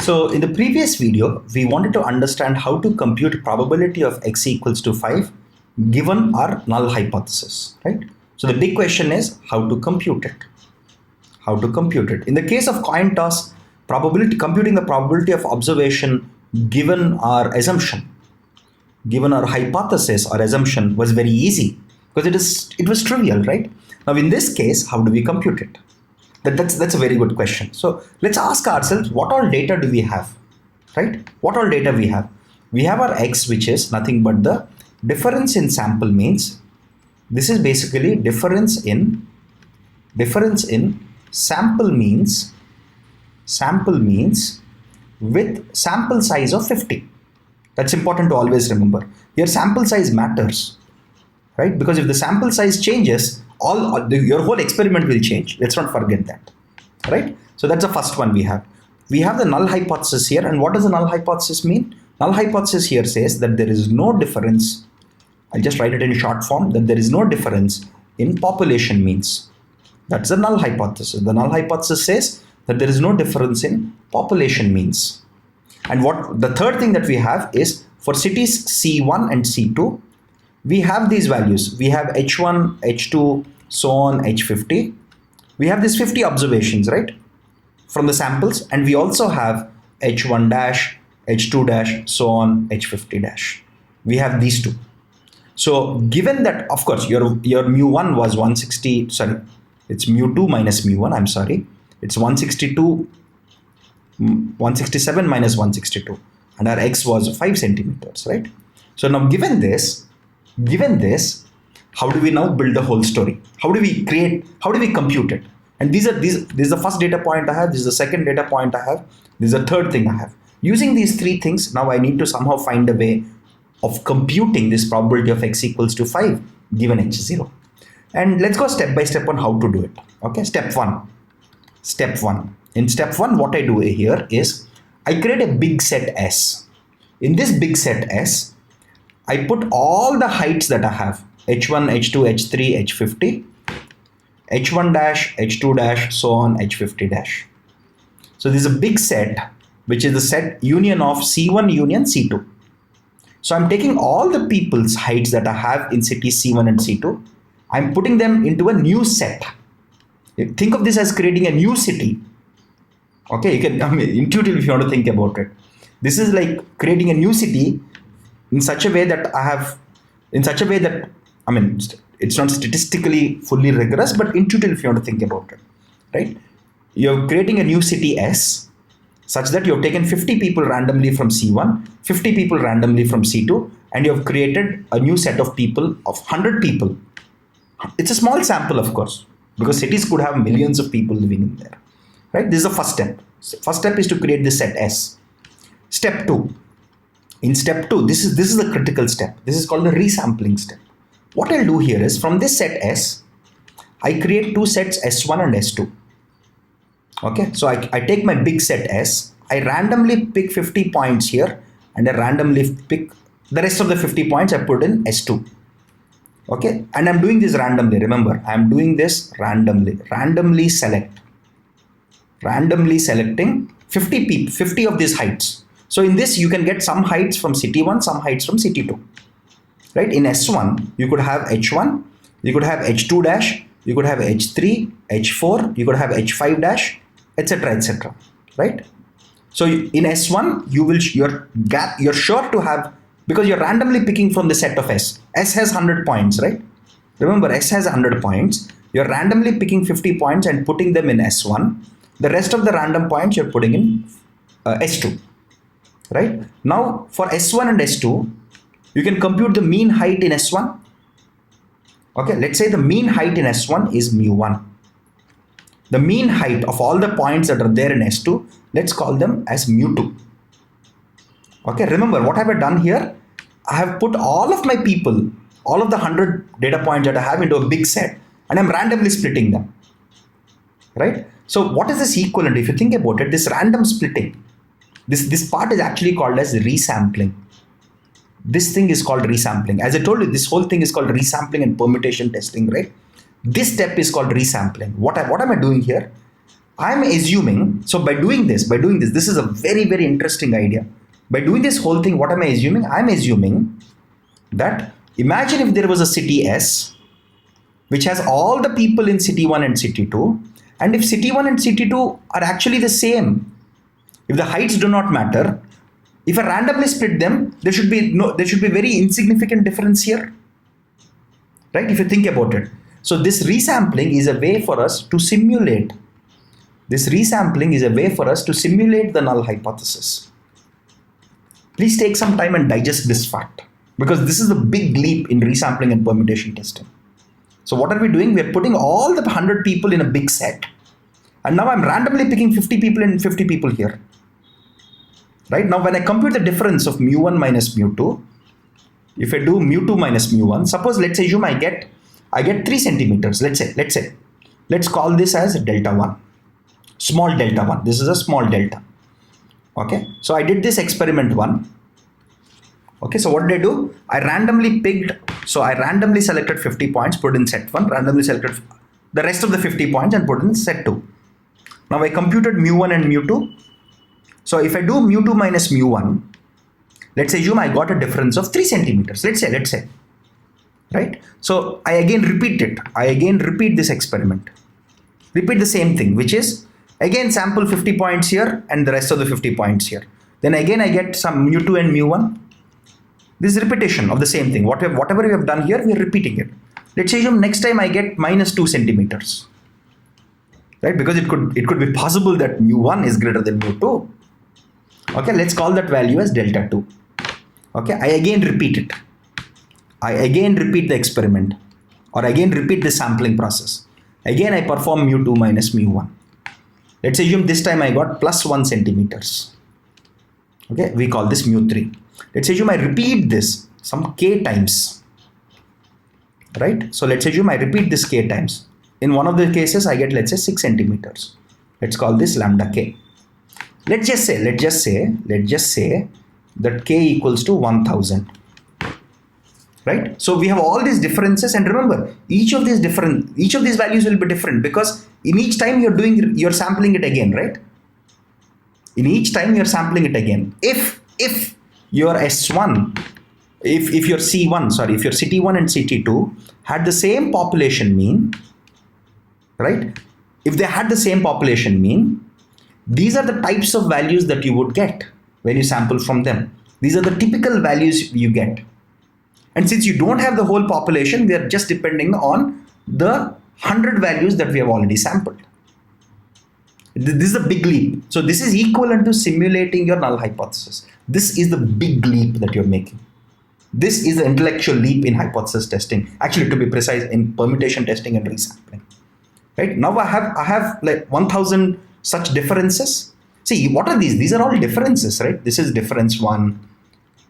So in the previous video, we wanted to understand how to compute probability of x equals to 5 given our null hypothesis, right? So the big question is how to compute it. How to compute it. In the case of coin toss, computing the probability of observation given our assumption, given our hypothesis or assumption was very easy because it was trivial, right? Now in this case, how do we compute it? That's a very good question. So let's ask ourselves, what all data do we have, right? What all data we have? We have our x, which is nothing but the difference in sample means. This is basically difference in sample means with sample size of 50. That's important to always remember. Your sample size matters, right? Because if the sample size changes, your whole experiment will change. Let's not forget that, right? So that's the first one we have. We have the null hypothesis here. And what does the null hypothesis mean? Null hypothesis here says that there is no difference. I'll just write it in short form, that there is no difference in population means. That's the null hypothesis. The null hypothesis says that there is no difference in population means. And what the third thing that we have is for cities C1 and C2, we have these values. We have H1, H2, so on, H50. We have these 50 observations, right, from the samples. And we also have H1 dash, H2 dash, so on, H50 dash. We have these two. So given that, of course, your mu1 was 160, sorry, it's mu2 minus mu1, I'm sorry. It's 167 minus 162. And our x was 5 centimeters, right? So now given this, how do we now build the whole story? How do we compute it? And this is the first data point I have, this is the second data point I have, this is the third thing I have. Using these three things, now I need to somehow find a way of computing this probability of x equals to 5 given h0. And let's go step by step on how to do it. Okay, step one. In step one, what I do here is I create a big set S. In this big set S, I put all the heights that I have, h1, h2, h3, h50, h1 dash, h2 dash, so on, h50 dash. So this is a big set, which is the set union of C1 union C2. So I'm taking all the people's heights that I have in cities C1 and C2. I'm putting them into a new set. Think of this as creating a new city. Okay, you can, intuitively if you want to think about it. This is like creating a new city in such a way that it's not statistically fully rigorous, but intuitive if you want to think about it, right? You're creating a new city S such that you've taken 50 people randomly from C1, 50 people randomly from C2, and you've created a new set of people of 100 people. It's a small sample, of course, because cities could have millions of people living in there, right? This is the first step. First step is to create this set S. Step 2. In step 2, this is the critical step. This is called the resampling step. What I'll do here is from this set S, I create two sets S1 and S2. Okay, so I take my big set S, I randomly pick 50 points here, and I randomly pick the rest of the 50 points I put in S2. Okay, and I'm doing this randomly. Remember, I'm doing this randomly selecting 50 of these heights. So in this, you can get some heights from city 1, some heights from city 2. Right? In S1, you could have H1, you could have H2 dash, you could have H3, H4, you could have H5 dash, etc. Right? So in S1, you're sure to have, because you're randomly picking from the set of S. S has 100 points, right? Remember, S has 100 points. You're randomly picking 50 points and putting them in S1. The rest of the random points you're putting in S2, right? Now, for S1 and S2, you can compute the mean height in S1. Okay, let's say the mean height in S1 is mu1. The mean height of all the points that are there in S2, let's call them as mu2. Okay, remember what have I done here? I have put all of my people, all of the 100 data points that I have into a big set, and I'm randomly splitting them, right? So what is this equivalent? If you think about it, this random splitting, this part is actually called as resampling. This thing is called resampling. As I told you, this whole thing is called resampling and permutation testing, right? This step is called resampling. What am I doing here? I'm assuming, so by doing this, this is a very, very interesting idea. By doing this whole thing, what am I assuming? I'm assuming that imagine if there was a city S, which has all the people in city 1 and city 2, and if city 1 and city 2 are actually the same, if the heights do not matter, if I randomly split them, there should be very insignificant difference here, right? If you think about it. So this resampling is a way for us to simulate. This resampling is a way for us to simulate the null hypothesis. Please take some time and digest this fact, because this is a big leap in resampling and permutation testing. So what are we doing? We are putting all the 100 people in a big set, and now I'm randomly picking 50 people and 50 people here. Right now, when I compute the difference of mu1 minus mu2, if I do mu2 minus mu1, suppose let's assume I get 3 centimeters. Let's call this as delta 1, small delta 1. This is a small delta. Okay, so I did this experiment 1. Okay, so what did I do? I randomly selected 50 points, put in set 1, randomly selected the rest of the 50 points and put in set 2. Now I computed mu1 and mu2. So if I do mu2 minus mu1, let's assume I got a difference of 3 centimeters. Let's say, right? So I again repeat it. I again repeat this experiment. Repeat the same thing, which is again sample 50 points here and the rest of the 50 points here. Then again I get some mu2 and mu1. This is repetition of the same thing. Whatever we have done here, we are repeating it. Let's assume next time I get minus 2 centimeters. Right? Because it could be possible that mu1 is greater than mu2. Okay, let's call that value as delta 2. Okay, I again repeat it. I again repeat the experiment, or again repeat the sampling process. Again I perform mu2 minus mu1. Let's assume this time I got plus 1 centimeters. Okay, we call this mu3. Let's assume I repeat this some k times. Right? So let's assume I repeat this k times. In one of the cases I get, let's say, 6 centimeters. Let's call this lambda k. Let's just say that k equals to 1000. Right? So we have all these differences, and remember, each of these values will be different, because in each time you're sampling it again, right? In each time you're sampling it again. If your S1, if your C1, sorry, if your city 1 and city 2 had the same population mean, right? If they had the same population mean, these are the types of values that you would get when you sample from them. These are the typical values you get. And since you don't have the whole population, we are just depending on the 100 values that we have already sampled. This is a big leap. So this is equivalent to simulating your null hypothesis. This is the big leap that you're making. This is the intellectual leap in hypothesis testing. Actually, to be precise, in permutation testing and resampling. Right? Now I have like 1000 such differences. See, what are these? These are all differences, right? This is difference 1.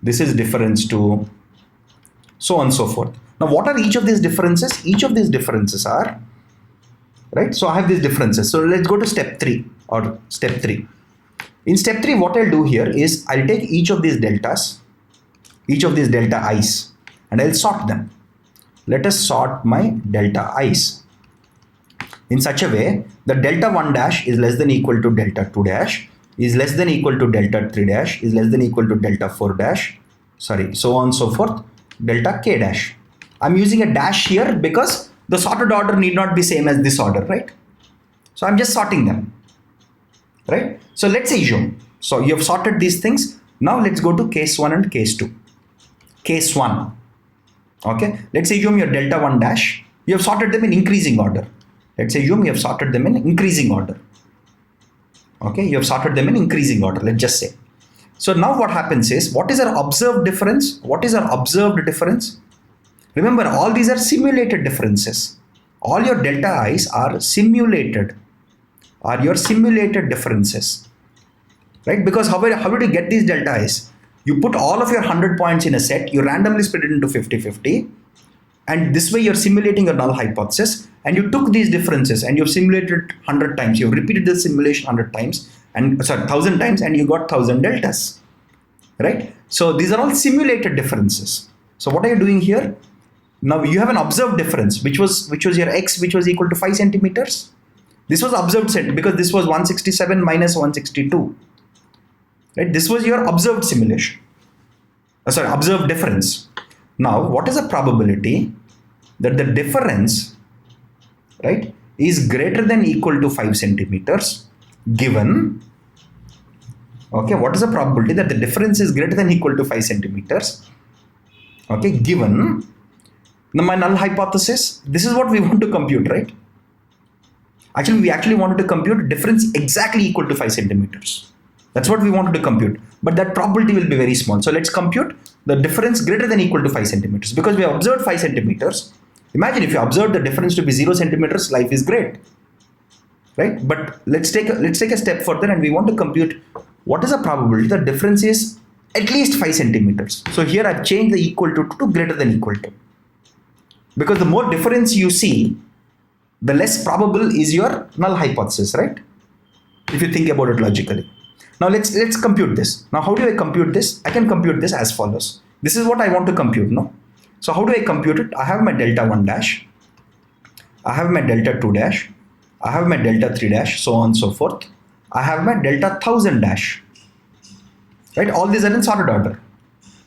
This is difference 2. So on and so forth. Now, what are each of these differences? Each of these differences are, right? So I have these differences. So let's go to step 3 or step 3. In step 3, what I'll do here is I'll take each of these deltas, each of these delta i's, and I'll sort them. Let us sort my delta i's in such a way that delta 1 dash is less than equal to delta 2 dash, is less than equal to delta 3 dash, is less than equal to delta 4 dash, sorry, so on and so forth, delta k dash. I'm using a dash here because the sorted order need not be same as this order, right? So I'm just sorting them, right? So let's assume, so you have sorted these things. Now let's go to case 1 and case 2. Case 1, okay, let's assume your delta 1 dash, you have sorted them in increasing order. Let's assume you have sorted them in increasing order. Okay, you have sorted them in increasing order, let's just say. So now what happens is, what is our observed difference? What is our observed difference? Remember, all these are simulated differences. All your delta i's are simulated, are your simulated differences, right? Because how did you get these delta i's? You put all of your 100 points in a set, you randomly split it into 50-50, and this way you're simulating a null hypothesis, and you took these differences and you've simulated 100 times, you've repeated the simulation 100 times, and sorry, 1000 times, and you got 1000 deltas, right? So these are all simulated differences. So what are you doing here? Now you have an observed difference, which was your x, which was equal to 5 centimeters. This was observed set because this was 167 minus 162. Right? This was your observed simulation. Observed difference. Now, what is the probability that the difference, right, is greater than equal to 5 centimeters given, okay, what is the probability that the difference is greater than equal to 5 centimeters, okay, given my null hypothesis? This is what we want to compute, right? Actually, we actually wanted to compute difference exactly equal to 5 centimeters. That's what we wanted to compute, but that probability will be very small. So let's compute the difference greater than equal to 5 centimeters. Because we observed 5 centimeters, imagine if you observe the difference to be 0 centimeters, life is great, right? But let's take a step further, and we want to compute what is the probability the difference is at least 5 centimeters. So here I've changed the equal to greater than equal to, because the more difference you see, the less probable is your null hypothesis, right? If you think about it logically. Now let's compute this. Now how do I compute this? I can compute this as follows. This is what I want to compute, no? So how do I compute it? I have my delta 1 dash, I have my delta 2 dash, I have my delta 3 dash, so on and so forth. I have my delta 1000 dash, right? All these are in sorted order.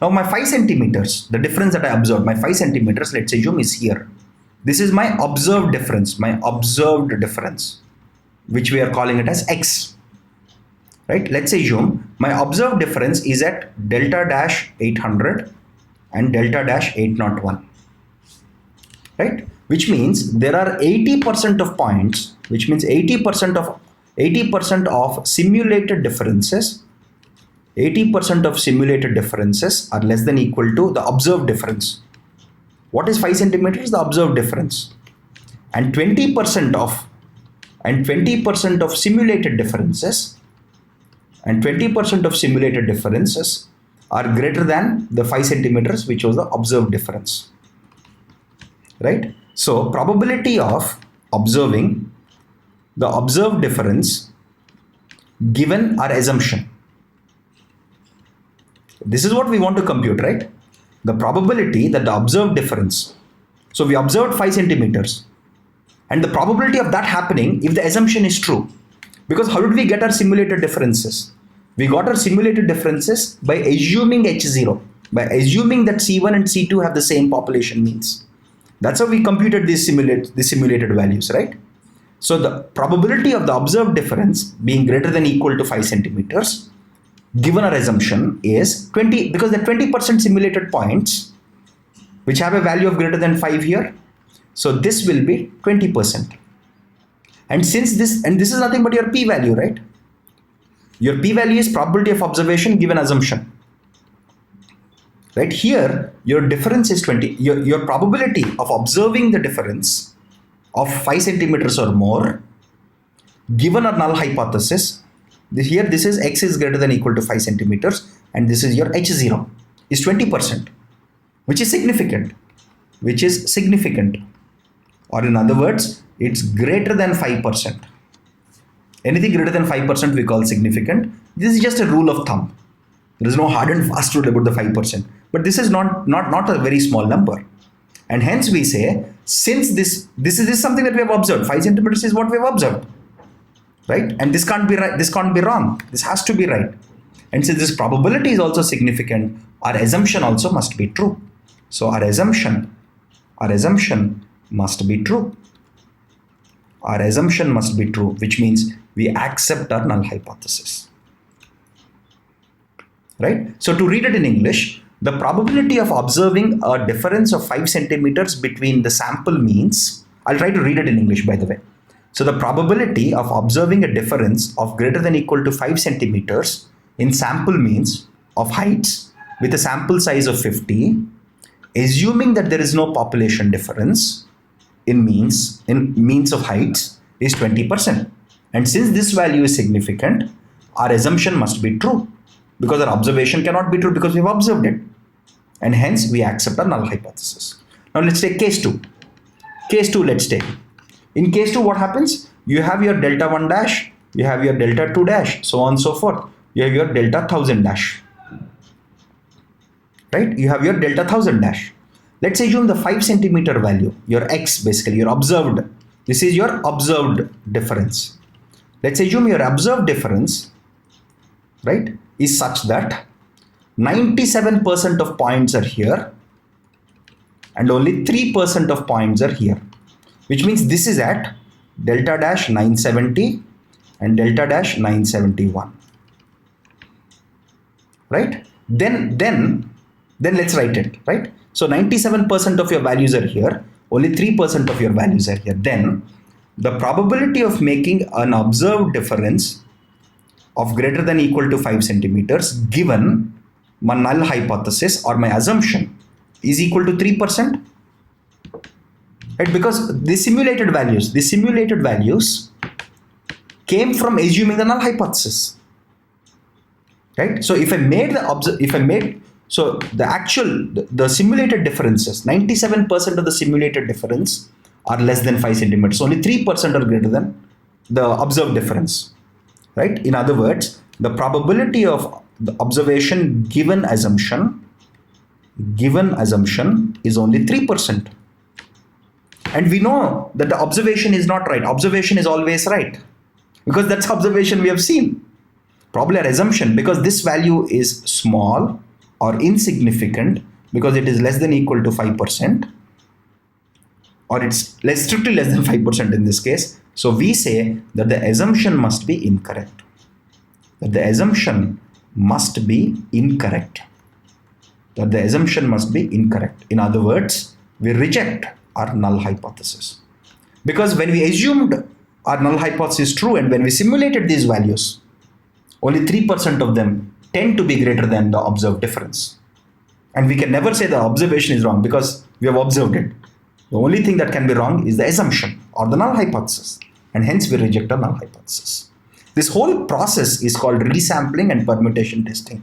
Now my 5 centimeters, the difference that I observed, my 5 centimeters, let's assume is here. This is my observed difference, which we are calling it as X. Right? Let's assume my observed difference is at delta dash 800 and delta dash 801. Right? Which means there are 80% of points, which means 80% of simulated differences. 80% of simulated differences are less than equal to the observed difference. What is 5 centimeters? The observed difference. And 20% of simulated differences are greater than the 5 centimeters, which was the observed difference. Right? So probability of observing the observed difference given our assumption. This is what we want to compute, right? The probability that the observed difference. So we observed 5 centimeters. And the probability of that happening if the assumption is true. Because how did we get our simulated differences? We got our simulated differences by assuming H0, by assuming that C1 and C2 have the same population means. That's how we computed these simulated values, right? So the probability of the observed difference being greater than equal to 5 centimeters, given our assumption, is 20, because the 20% simulated points, which have a value of greater than 5 here, so this will be 20%. And since this is nothing but your p-value, right? Your p-value is probability of observation given assumption. Right here, your difference is 20. Your probability of observing the difference of 5 centimeters or more, given a null hypothesis, here this is X is greater than equal to 5 centimeters, and this is your H0, is 20%, which is significant. Or in other words, it's greater than 5%. Anything greater than 5% we call significant. This is just a rule of thumb. There is no hard and fast rule about the 5%. But this is not a very small number. And hence we say, since this is something that we have observed, 5 centimeters is what we have observed. Right? And this can't be right, this can't be wrong. This has to be right. And since this probability is also significant, our assumption also must be true. So our assumption must be true. Our assumption must be true, which means we accept our null hypothesis. Right? So to read it in English, the probability of observing a difference of 5 centimeters between the sample means, I'll try to read it in English, by the way. So the probability of observing a difference of greater than equal to 5 centimeters in sample means of heights with a sample size of 50, assuming that there is no population difference in means of heights, is 20%. And since this value is significant, our assumption must be true, because our observation cannot be true because we've observed it. And hence we accept our null hypothesis. Now let's take case 2. Case 2, let's take. In case 2, what happens? You have your delta 1 dash, you have your delta 2 dash, so on and so forth. You have your delta 1000 dash. Right? You have your delta 1000 dash. Let's assume the 5 centimeter value, your X basically, your observed This is your observed difference. Let's assume your observed difference, right, is such that 97% of points are here and only 3% of points are here, which means this is at delta dash 970 and delta dash 971, right? Then let's write it, right? So 97% of your values are here, only 3% of your values are here. Then the probability of making an observed difference of greater than equal to 5 centimeters given my null hypothesis or my assumption is equal to 3%, right? Because the simulated values came from assuming the null hypothesis, right? So if I made the simulated differences, 97% of the simulated difference are less than 5 centimeters. Only 3% are greater than the observed difference, right? In other words, the probability of the observation given assumption is only 3%. And we know that the observation is not right. Observation is always right because that's observation we have seen. Probably our assumption, because this value is small or insignificant because it is less than equal to 5%, or it's strictly less than 5% in this case. So we say that the assumption must be incorrect. In other words, we reject our null hypothesis. Because when we assumed our null hypothesis true and when we simulated these values, only 3% of them tend to be greater than the observed difference. And we can never say the observation is wrong because we have observed it. The only thing that can be wrong is the assumption or the null hypothesis, and hence we reject a null hypothesis. This whole process is called resampling and permutation testing.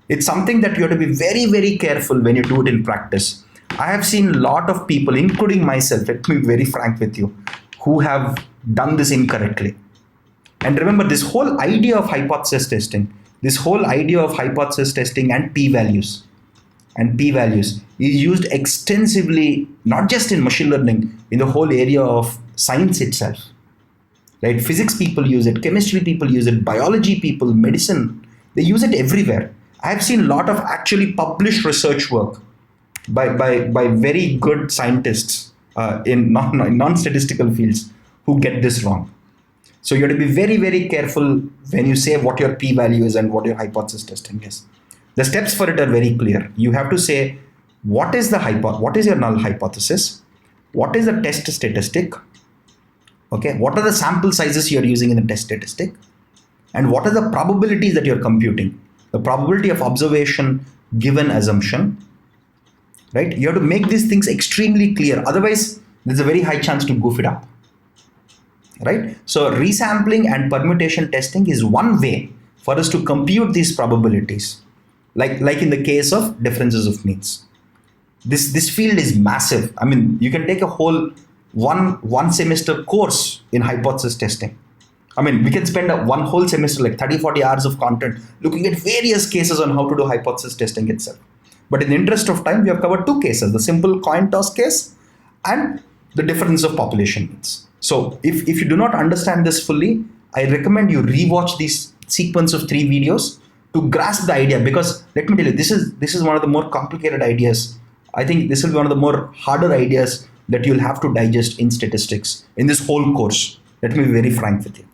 It's something that you have to be very, very careful when you do it in practice. I have seen a lot of people, including myself, let me be very frank with you, who have done this incorrectly. And remember, this whole idea of hypothesis testing and p-values is used extensively, not just in machine learning, in the whole area of science itself. Right? Physics people use it, chemistry people use it, biology people, medicine, they use it everywhere. I have seen a lot of actually published research work by very good scientists in non-statistical fields who get this wrong. So you have to be very, very careful when you say what your p-value is and what your hypothesis testing is. The steps for it are very clear. You have to say what is your null hypothesis, what is the test statistic, okay, what are the sample sizes you are using in the test statistic, and what are the probabilities that you are computing, the probability of observation given assumption, right? You have to make these things extremely clear, otherwise there's a very high chance to goof it up, right? So resampling and permutation testing is one way for us to compute these probabilities, like in the case of differences of means. This field is massive. I mean, you can take a whole one semester course in hypothesis testing. I mean, we can spend one whole semester, like 30-40 hours of content looking at various cases on how to do hypothesis testing itself. But in the interest of time, we have covered two cases, the simple coin toss case and the difference of population means. So if you do not understand this fully, I recommend you rewatch this sequence of 3 videos to grasp the idea, because let me tell you, this is one of the more complicated ideas. I think this will be one of the more harder ideas that you'll have to digest in statistics in this whole course. Let me be very frank with you.